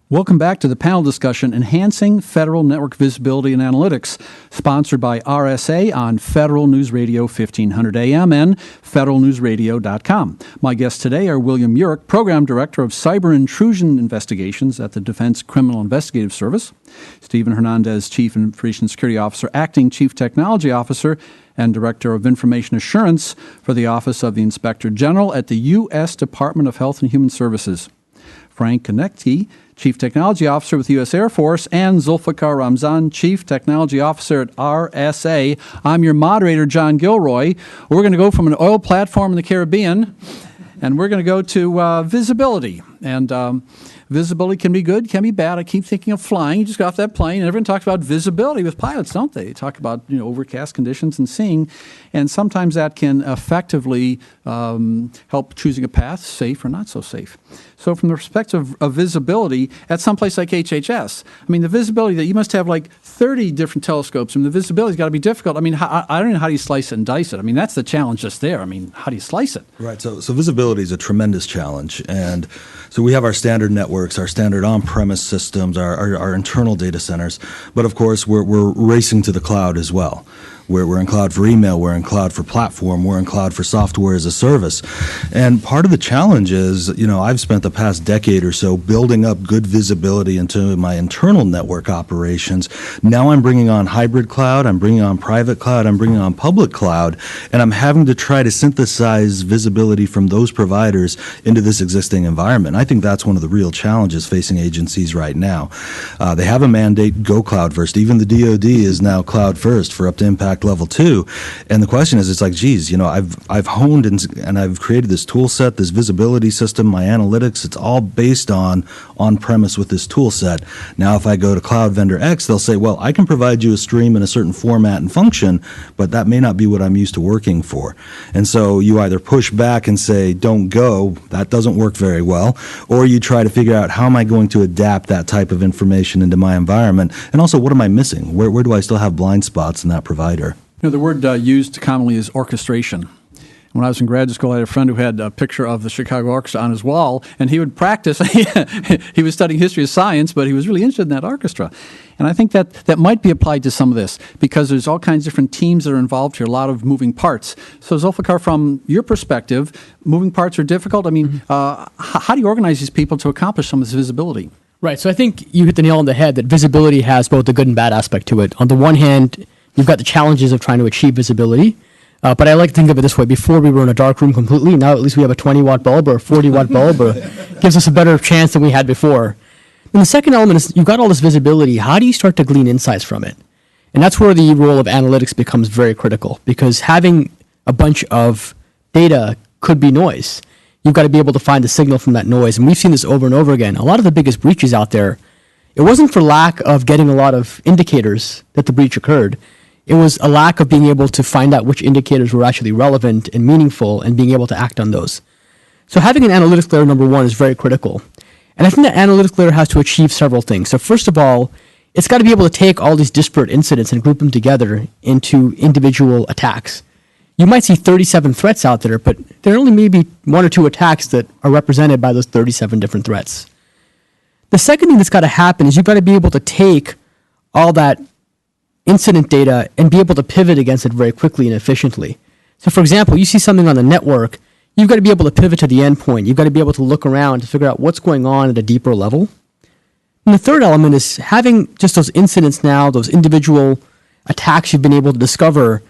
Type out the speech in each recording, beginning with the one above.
Welcome back to the panel discussion, Enhancing Federal Network Visibility and Analytics, sponsored by RSA on Federal News Radio 1500 AM and federalnewsradio.com. My guests today are William Yurick, Program Director of Cyber Intrusion Investigations at the Defense Criminal Investigative Service, Stephen Hernandez, Chief Information Security Officer, Acting Chief Technology Officer, and Director of Information Assurance for the Office of the Inspector General at the U.S. Department of Health and Human Services, Frank Konecki, Chief Technology Officer with the U.S. Air Force, and Zulfikar Ramzan, Chief Technology Officer at RSA. I'm your moderator, John Gilroy. We're going to go from an oil platform in the Caribbean, and we're going to go to visibility. And visibility can be good, can be bad. I keep thinking of flying. You just got off that plane, and everyone talks about visibility with pilots, don't they? They talk about overcast conditions and seeing, and sometimes that can effectively help choosing a path, safe or not so safe. So from the perspective of visibility, at some place like HHS, I mean, the visibility that you must have like 30 different telescopes, and the visibility's got to be difficult. I mean, I don't know how do you slice it and dice it. I mean, that's the challenge just there. I mean, how do you slice it? Right. So visibility is a tremendous challenge, and so we have our standard networks, our standard on-premise systems, our internal data centers, but of course we're racing to the cloud as well. We're in cloud for email, we're in cloud for platform, we're in cloud for software as a service. And part of the challenge is, I've spent the past decade or so building up good visibility into my internal network operations. Now I'm bringing on hybrid cloud, I'm bringing on private cloud, I'm bringing on public cloud, and I'm having to try to synthesize visibility from those providers into this existing environment. I think that's one of the real challenges facing agencies right now. They have a mandate, go cloud first. Even the DoD is now cloud first for up to impact level 2, and the question is, it's like, geez, I've honed and I've created this tool set, this visibility system, my analytics. It's all based on premise with this tool set. Now, if I go to cloud vendor X, they'll say, well, I can provide you a stream in a certain format and function, but that may not be what I'm used to working for. And so you either push back and say, don't go, that doesn't work very well, or you try to figure out, how am I going to adapt that type of information into my environment, and also, what am I missing? Where do I still have blind spots in that provider? The word used commonly is orchestration. When I was in graduate school, I had a friend who had a picture of the Chicago Orchestra on his wall, and he would practice. He was studying history of science, but he was really interested in that orchestra. And I think that might be applied to some of this, because there's all kinds of different teams that are involved here, a lot of moving parts. So Zulfikar, from your perspective, moving parts are difficult. I mean, how do you organize these people to accomplish some of this visibility? Right. So I think you hit the nail on the head that visibility has both a good and bad aspect to it. On the one hand, you've got the challenges of trying to achieve visibility, but I like to think of it this way. Before, we were in a dark room completely. Now at least we have a 20-watt bulb or a 40-watt bulb. Gives us a better chance than we had before. And the second element is, you've got all this visibility. How do you start to glean insights from it? And that's where the role of analytics becomes very critical, because having a bunch of data could be noise. You've got to be able to find the signal from that noise. And we've seen this over and over again. A lot of the biggest breaches out there, it wasn't for lack of getting a lot of indicators that the breach occurred. It was a lack of being able to find out which indicators were actually relevant and meaningful and being able to act on those. So having an analytics layer, number one, is very critical. And I think that analytics layer has to achieve several things. So first of all, it's got to be able to take all these disparate incidents and group them together into individual attacks. You might see 37 threats out there, but there are only maybe 1 or 2 attacks that are represented by those 37 different threats. The second thing that's got to happen is you've got to be able to take all that incident data and be able to pivot against it very quickly and efficiently. So for example, you see something on the network, you've got to be able to pivot to the endpoint. You've got to be able to look around to figure out what's going on at a deeper level. And the third element is having just those incidents now, those individual attacks you've been able to discover.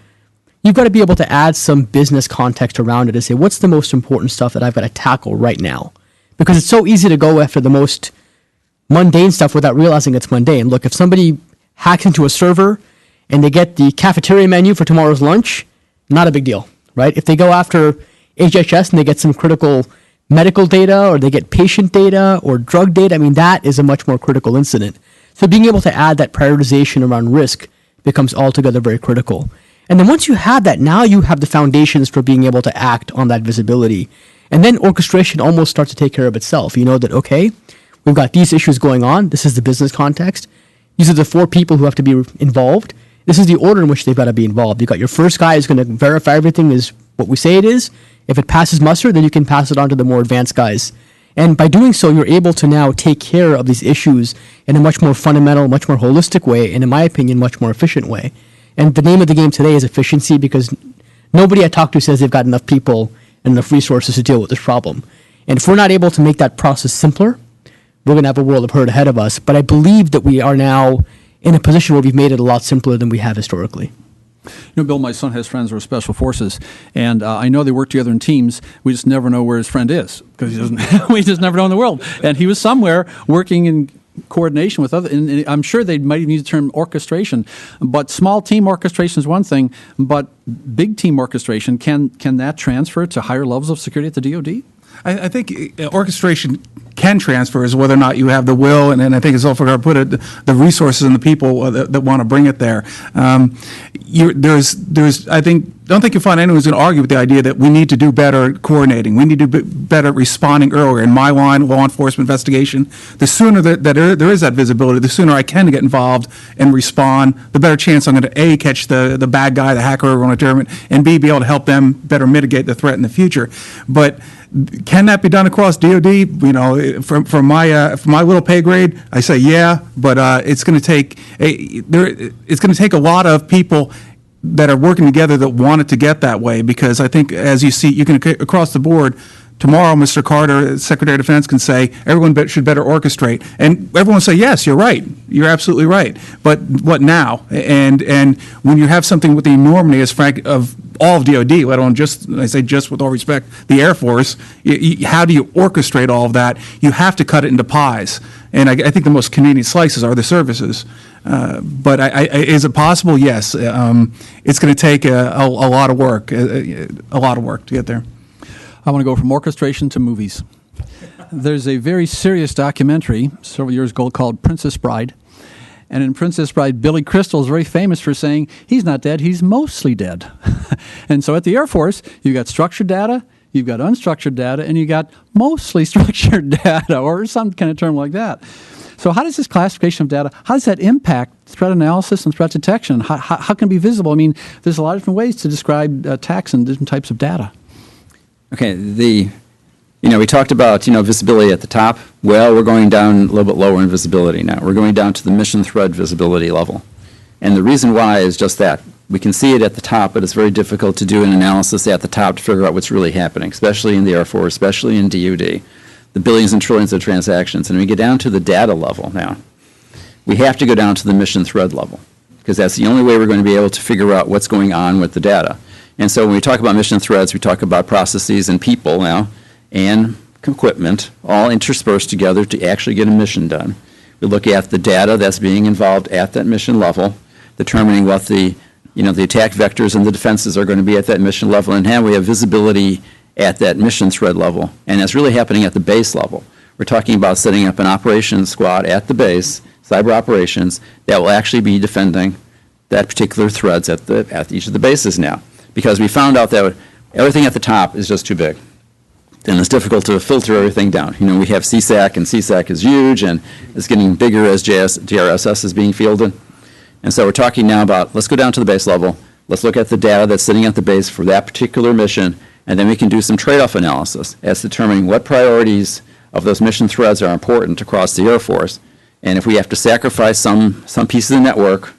You've got to be able to add some business context around it and say, what's the most important stuff that I've got to tackle right now? Because it's so easy to go after the most mundane stuff without realizing it's mundane. Look, if somebody hacks into a server and they get the cafeteria menu for tomorrow's lunch, not a big deal, right? If they go after HHS and they get some critical medical data, or they get patient data or drug data, I mean, that is a much more critical incident. So being able to add that prioritization around risk becomes altogether very critical. And then once you have that, now you have the foundations for being able to act on that visibility. And then orchestration almost starts to take care of itself. You know that, okay, we've got these issues going on. This is the business context. These are the 4 people who have to be involved. This is the order in which they've got to be involved. You've got your first guy who's going to verify everything is what we say it is. If it passes muster, then you can pass it on to the more advanced guys. And by doing so, you're able to now take care of these issues in a much more fundamental, much more holistic way, and in my opinion, much more efficient way. And the name of the game today is efficiency, because nobody I talk to says they've got enough people and enough resources to deal with this problem. And if we're not able to make that process simpler, we're going to have a world of hurt ahead of us. But I believe that we are now in a position where we've made it a lot simpler than we have historically. You know, Bill, my son has friends who are special forces, and I know they work together in teams. We just never know where his friend is, because he doesn't. We just never know in the world. And he was somewhere working in coordination with other. And I'm sure they might even use the term orchestration. But small team orchestration is one thing, but big team orchestration, can that transfer to higher levels of security at the DoD? I think orchestration can transfer, is whether or not you have the will, and I think as Zulfikar put it, the resources and the people that want to bring it there. Don't think you'll find anyone who's going to argue with the idea that we need to do better at coordinating. We need to do better at responding earlier. In my line, law enforcement investigation, the sooner that there is that visibility, the sooner I can get involved and respond, the better chance I'm going to A, catch the bad guy, the hacker on a tournament, and B, be able to help them better mitigate the threat in the future. But can that be done across DoD? You know, from my little pay grade, I say yeah, but it's going to take a lot of people that are working together that want it to get that way. Because I think, as you see, you can across the board. Tomorrow, Mr. Carter, Secretary of Defense, can say everyone should better orchestrate, and everyone will say, yes, you're right, you're absolutely right. But what now? And when you have something with the enormity, as frank, of all of DoD, let alone just with all respect, the Air Force, how do you orchestrate all of that? You have to cut it into pies, and I think the most convenient slices are the services. But is it possible? Yes. It's going to take a lot of work, a lot of work to get there. I want to go from orchestration to movies. There's a very serious documentary several years ago called Princess Bride. And in Princess Bride, Billy Crystal is very famous for saying, he's not dead, he's mostly dead. And so at the Air Force, you've got structured data, you've got unstructured data, and you've got mostly structured data, or some kind of term like that. So how does this classification of data, how does that impact threat analysis and threat detection? How can it be visible? I mean, there's a lot of different ways to describe attacks and different types of data. Okay, we talked about, visibility at the top. Well, we're going down a little bit lower in visibility now. We're going down to the mission threat visibility level. And the reason why is just that. We can see it at the top, but it's very difficult to do an analysis at the top to figure out what's really happening, especially in the Air Force, especially in DoD, the billions and trillions of transactions. And when we get down to the data level now, we have to go down to the mission threat level, because that's the only way we're going to be able to figure out what's going on with the data. And so when we talk about mission threads, we talk about processes and people now, and equipment, all interspersed together to actually get a mission done. We look at the data that's being involved at that mission level, determining what the attack vectors and the defenses are going to be at that mission level, and how we have visibility at that mission thread level. And that's really happening at the base level. We're talking about setting up an operations squad at the base, cyber operations, that will actually be defending that particular threads at each of the bases now. Because we found out that everything at the top is just too big. And it's difficult to filter everything down. We have CSAC, and CSAC is huge, and it's getting bigger as JRSS is being fielded. And so we're talking now about, let's go down to the base level, let's look at the data that's sitting at the base for that particular mission, and then we can do some trade-off analysis as determining what priorities of those mission threads are important across the Air Force. And if we have to sacrifice some pieces of the network,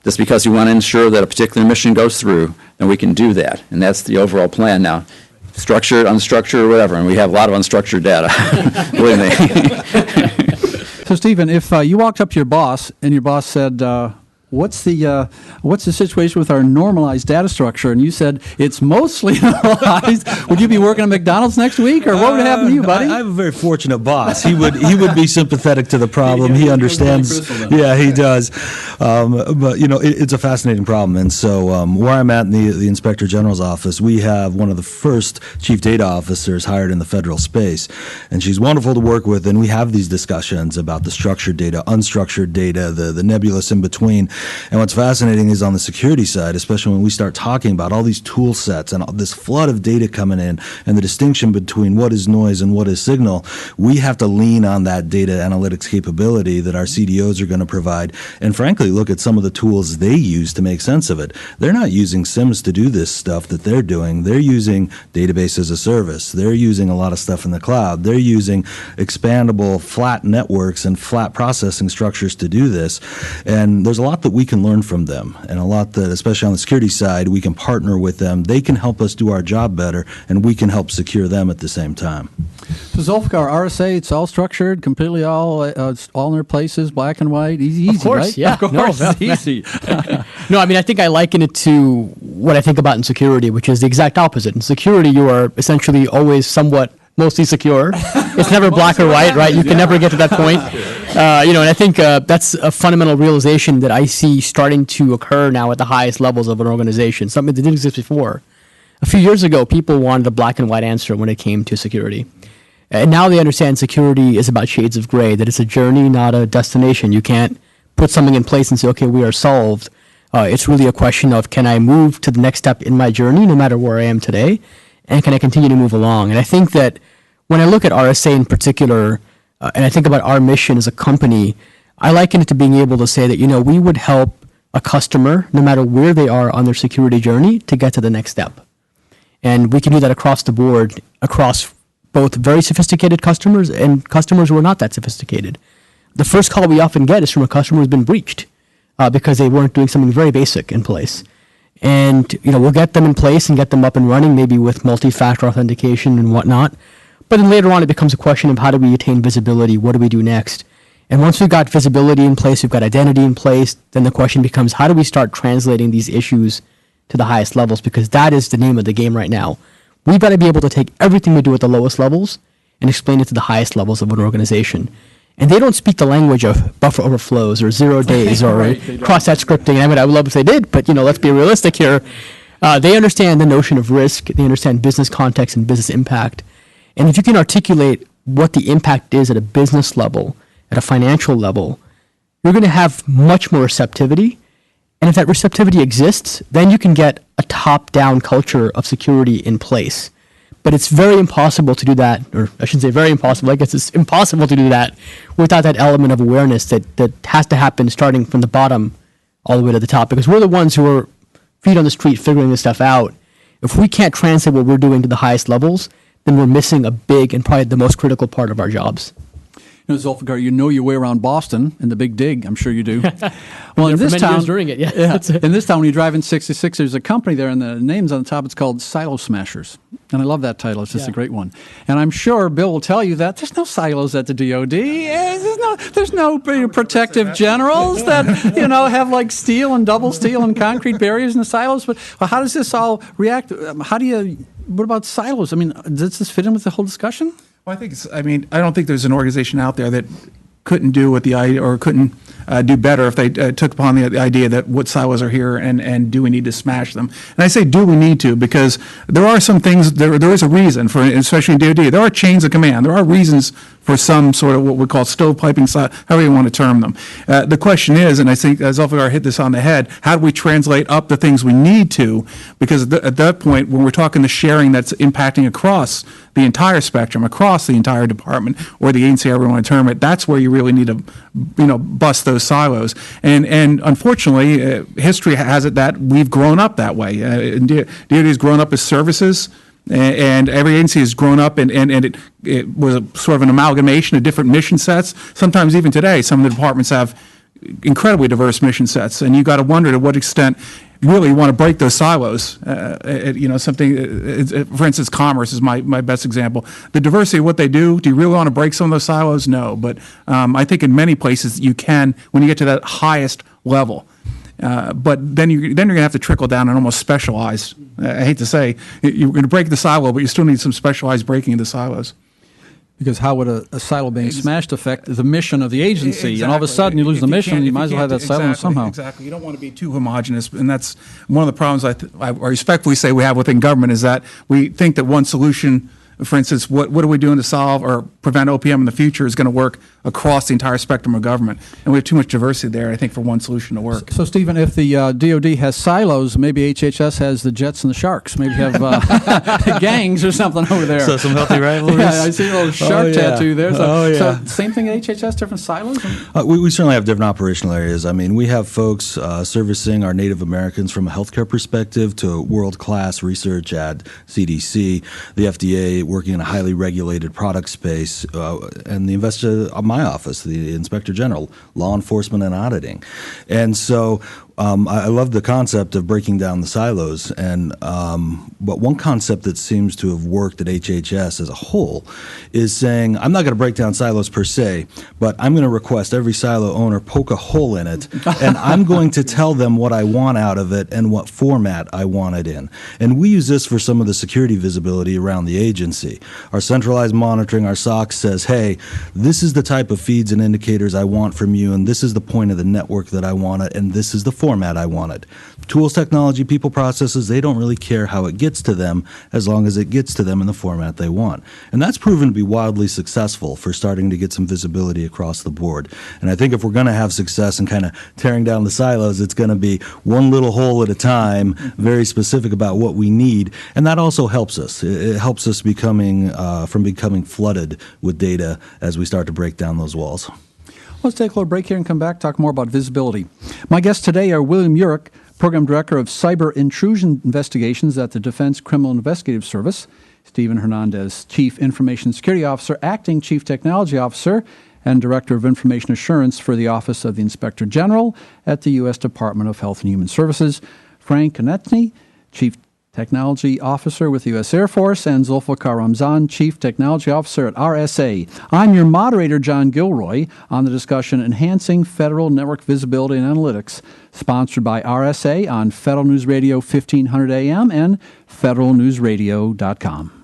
just because we want to ensure that a particular mission goes through, then we can do that. And that's the overall plan now. Structured, unstructured, whatever. And we have a lot of unstructured data, believe me. So, Stephen, if you walked up to your boss and your boss said, what's the situation with our normalized data structure? And you said, it's mostly normalized. Would you be working at McDonald's next week, or what would happen to you, buddy? I have a very fortunate boss. He would be sympathetic to the problem. He understands. Yeah, he does. But it's a fascinating problem. And so where I'm at in the Inspector General's office, we have one of the first chief data officers hired in the federal space, and she's wonderful to work with. And we have these discussions about the structured data, unstructured data, the nebulous in between. And what's fascinating is on the security side, especially when we start talking about all these tool sets and all this flood of data coming in and the distinction between what is noise and what is signal, we have to lean on that data analytics capability that our CDOs are going to provide, and frankly, look at some of the tools they use to make sense of it. They're not using SIMS to do this stuff that they're doing. They're using database as a service. They're using a lot of stuff in the cloud. They're using expandable flat networks and flat processing structures to do this. And there's a lot that we can learn from them, and a lot that, especially on the security side, we can partner with them. They can help us do our job better, and we can help secure them at the same time. So Zulfikar, RSA, it's all structured, completely it's all in their places, black and white, easy, Of course, right? yeah. Of course, No, it's easy. No, I mean, I think I liken it to what I think about in security, which is the exact opposite. In security, you are essentially always somewhat mostly secure. It's never black or white, right? You can never get to that point. And I think that's a fundamental realization that I see starting to occur now at the highest levels of an organization, something that didn't exist before. A few years ago, people wanted a black and white answer when it came to security. And now they understand security is about shades of gray, that it's a journey, not a destination. You can't put something in place and say, okay, we are solved. It's really a question of, can I move to the next step in my journey, no matter where I am today? And can I continue to move along? And I think that when I look at RSA in particular, and I think about our mission as a company, I liken it to being able to say that, we would help a customer, no matter where they are on their security journey, to get to the next step. And we can do that across the board, across both very sophisticated customers and customers who are not that sophisticated. The first call we often get is from a customer who's been breached because they weren't doing something very basic in place. And we'll get them in place and get them up and running, maybe with multi-factor authentication and whatnot. But then later on, it becomes a question of how do we attain visibility? What do we do next? And once we've got visibility in place, we've got identity in place, then the question becomes, how do we start translating these issues to the highest levels? Because that is the name of the game right now. We've got to be able to take everything we do at the lowest levels and explain it to the highest levels of an organization. And they don't speak the language of buffer overflows or 0 days or cross-site scripting. I mean, I would love if they did, but let's be realistic here. They understand the notion of risk. They understand business context and business impact. And if you can articulate what the impact is at a business level, at a financial level, you're going to have much more receptivity. And if that receptivity exists, then you can get a top-down culture of security in place. But it's very impossible to do that, or I shouldn't say very impossible, I guess it's impossible to do that without that element of awareness that has to happen starting from the bottom all the way to the top. Because we're the ones who are feet on the street figuring this stuff out. If we can't translate what we're doing to the highest levels, then we're missing a big and probably the most critical part of our jobs. Zulfikar, your way around Boston in the Big Dig. I'm sure you do. Well, in for this many town, years doing it, yeah. In this town, when you drive in 66, there's a company there, and the name's on the top. It's called Silo Smashers, and I love that title. It's just a great one. And I'm sure Bill will tell you that there's no silos at the DoD. There's no protective generals that have like steel and double steel and concrete barriers in the silos. But how does this all react? What about silos? I mean, does this fit in with the whole discussion? Well, I don't think there's an organization out there that couldn't do what the idea or couldn't do better if they took upon the idea that what silos are here and do we need to smash them. And I say do we need to because there are some things, there is a reason for, especially in DoD, there are chains of command. There are reasons for some sort of what we call stovepiping, however you want to term them. The question is, and I think Zulfikar hit this on the head, how do we translate up the things we need to? Because at that point, when we're talking the sharing that's impacting across the entire spectrum, across the entire department or the agency, however you want to term it, that's where you really need to, bust those silos. And unfortunately, history has it that we've grown up that way. DoD has grown up as services. And every agency has grown up, and it was a sort of an amalgamation of different mission sets. Sometimes even today, some of the departments have incredibly diverse mission sets, and you got to wonder to what extent you really want to break those silos. Something, for instance, commerce is my best example. The diversity of what they do you really want to break some of those silos? No, but I think in many places you can when you get to that highest level. But then you're going to have to trickle down and almost specialize. I hate to say, you're going to break the silo, but you still need some specialized breaking of the silos. Because how would a silo being smashed affect the mission of the agency? Exactly. And all of a sudden you lose the mission, you might as well have that silo somehow. Exactly. You don't want to be too homogenous, and that's one of the problems I respectfully say we have within government is that we think that one solution for instance, what are we doing to solve or prevent OPM in the future is going to work across the entire spectrum of government. And we have too much diversity there, I think, for one solution to work. So, Stephen, if the DOD has silos, maybe HHS has the Jets and the Sharks. Maybe have gangs or something over there. So some healthy rivalries. Yeah, I see a little shark tattoo there. So, yeah. so same thing at HHS, different silos? We certainly have different operational areas. I mean, we have folks servicing our Native Americans from a healthcare perspective to world-class research at CDC, the FDA working in a highly regulated product space, and my office, the Inspector General, law enforcement and auditing. And so I love the concept of breaking down the silos, but one concept that seems to have worked at HHS as a whole is saying, I'm not going to break down silos per se, but I'm going to request every silo owner poke a hole in it, and I'm going to tell them what I want out of it and what format I want it in. And we use this for some of the security visibility around the agency. Our centralized monitoring, our SOC says, hey, this is the type of feeds and indicators I want from you, and this is the point of the network that I want it, and this is the format I want it. Tools, technology, people, processes, they don't really care how it gets to them as long as it gets to them in the format they want. And that's proven to be wildly successful for starting to get some visibility across the board. And I think if we're going to have success in kind of tearing down the silos, it's going to be one little hole at a time, very specific about what we need. And that also helps us. It helps us from becoming flooded with data as we start to break down those walls. Let's take a little break here and come back, talk more about visibility. My guests today are William Urich, Program Director of Cyber Intrusion Investigations at the Defense Criminal Investigative Service, Stephen Hernandez, Chief Information Security Officer, Acting Chief Technology Officer, and Director of Information Assurance for the Office of the Inspector General at the U.S. Department of Health and Human Services, Frank Konechny, Chief Technology Officer with the U.S. Air Force, and Zulfikar Ramzan, Chief Technology Officer at RSA. I'm your moderator, John Gilroy, on the discussion Enhancing Federal Network Visibility and Analytics, sponsored by RSA on Federal News Radio 1500 AM and federalnewsradio.com.